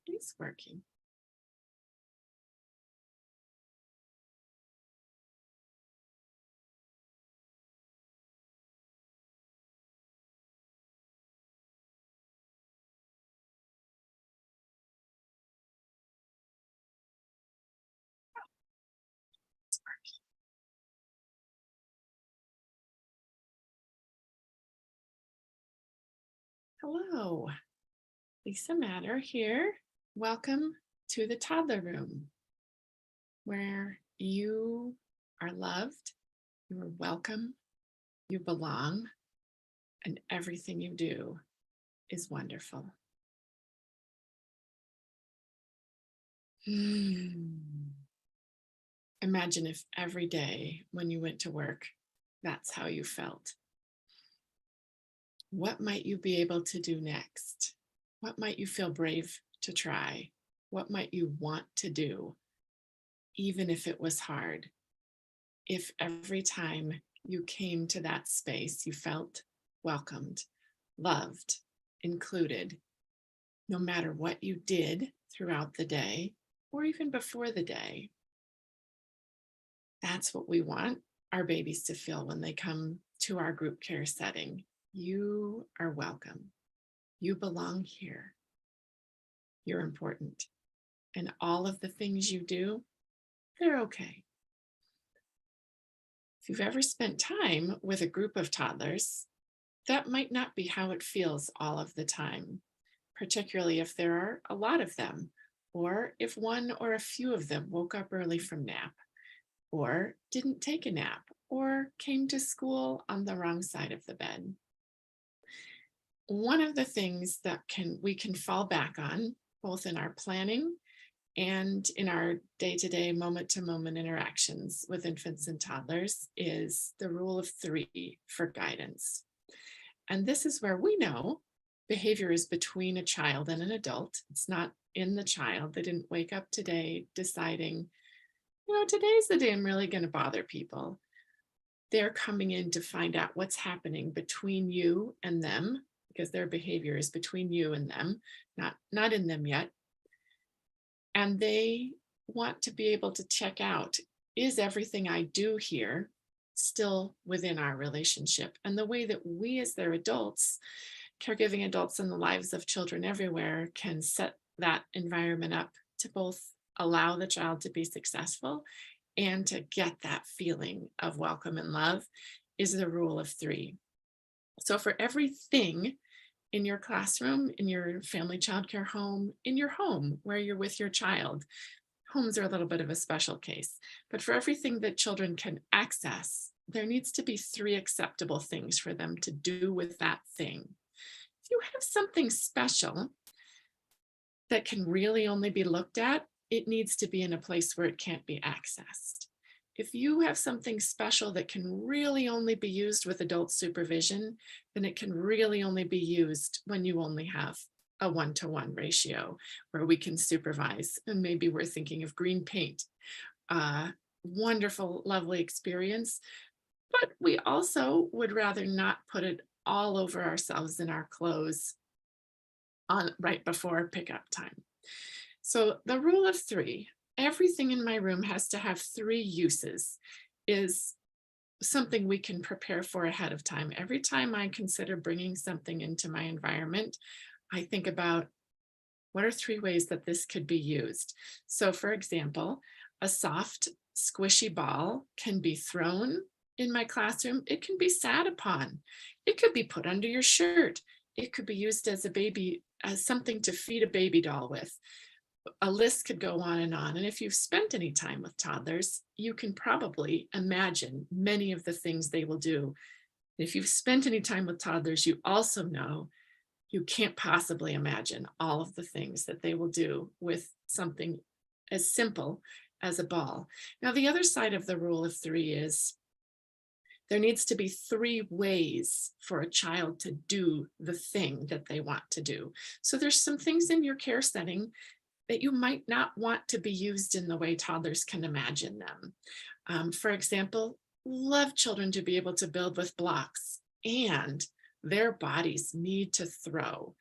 It's working. It's working. Hello, Lisa Matter here. Welcome to the toddler room where you are loved, you are welcome, you belong, and everything you do is wonderful. Imagine if every day when you went to work, that's how you felt. What might you be able to do next? What might you feel brave to try? What might you want to do, even if it was hard? If every time you came to that space, you felt welcomed, loved, included, no matter what you did throughout the day or even before the day. That's what we want our babies to feel when they come to our group care setting. You are welcome. You belong here. You're important. And all of the things you do, they're okay. If you've ever spent time with a group of toddlers, that might not be how it feels all of the time, particularly if there are a lot of them, or if one or a few of them woke up early from nap, or didn't take a nap, or came to school on the wrong side of the bed. One of the things that we can fall back on, both in our planning and in our day-to-day, moment-to-moment interactions with infants and toddlers, is the rule of 3 for guidance. And this is where we know behavior is between a child and an adult. It's not in the child. They didn't wake up today deciding, today's the day I'm really going to bother people. They're coming in to find out what's happening between you and them, because their behavior is between you and them, not in them yet. And they want to be able to check out, is everything I do here still within our relationship? And the way that we as their adults, caregiving adults in the lives of children everywhere, can set that environment up to both allow the child to be successful and to get that feeling of welcome and love is the rule of 3. So for everything in your classroom, in your family childcare home, in your home where you're with your child, homes are a little bit of a special case, but for everything that children can access, there needs to be 3 acceptable things for them to do with that thing. If you have something special that can really only be looked at, it needs to be in a place where it can't be accessed. If you have something special that can really only be used with adult supervision, then it can really only be used when you only have a 1-to-1 ratio where we can supervise. And maybe we're thinking of green paint. Wonderful, lovely experience. But we also would rather not put it all over ourselves in our clothes right before pickup time. So the rule of 3, everything in my room has to have 3 uses, is something we can prepare for ahead of time. Every time I consider bringing something into my environment, I think about what are 3 ways that this could be used. So for example, a soft, squishy ball can be thrown in my classroom. It can be sat upon. It could be put under your shirt. It could be used as as something to feed a baby doll with. A list could go on. And if you've spent any time with toddlers, you can probably imagine many of the things they will do. If you've spent any time with toddlers, you also know you can't possibly imagine all of the things that they will do with something as simple as a ball. Now, the other side of the rule of 3 is there needs to be 3 ways for a child to do the thing that they want to do. So there's some things in your care setting that you might not want to be used in the way toddlers can imagine them. For example, love children to be able to build with blocks, and their bodies need to throw.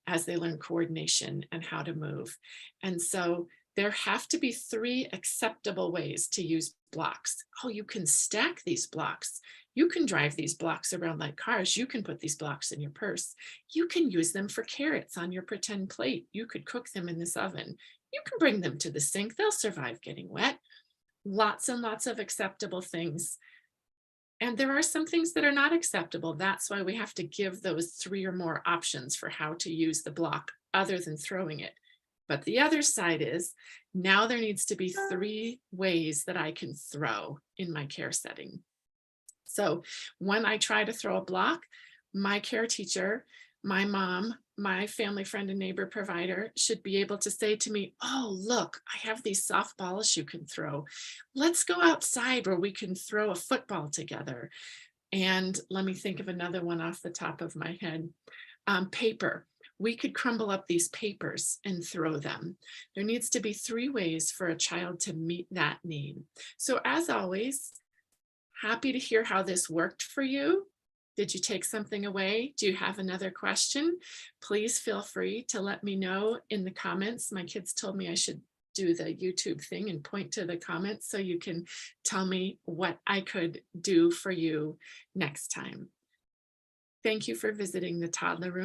as they learn coordination and how to move. And so there have to be three acceptable ways to use blocks. Oh, you can stack these blocks. You can drive these blocks around like cars. You can put these blocks in your purse. You can use them for carrots on your pretend plate. You could cook them in this oven. You can bring them to the sink. They'll survive getting wet. Lots and lots of acceptable things. And there are some things that are not acceptable. That's why we have to give those three or more options for how to use the block other than throwing it. But the other side is now there needs to be three ways that I can throw in my care setting. So when I try to throw a block, my care teacher, my mom, my family friend and neighbor provider should be able to say to me, oh, look, I have these softballs you can throw. Let's go outside where we can throw a football together. And let me think of another one off the top of my head. Paper. We could crumble up these papers and throw them. There needs to be three ways for a child to meet that need. So as always, happy to hear how this worked for you. Did you take something away? Do you have another question? Please feel free to let me know in the comments. My kids told me I should do the YouTube thing and point to the comments so you can tell me what I could do for you next time. Thank you for visiting the Toddler Room.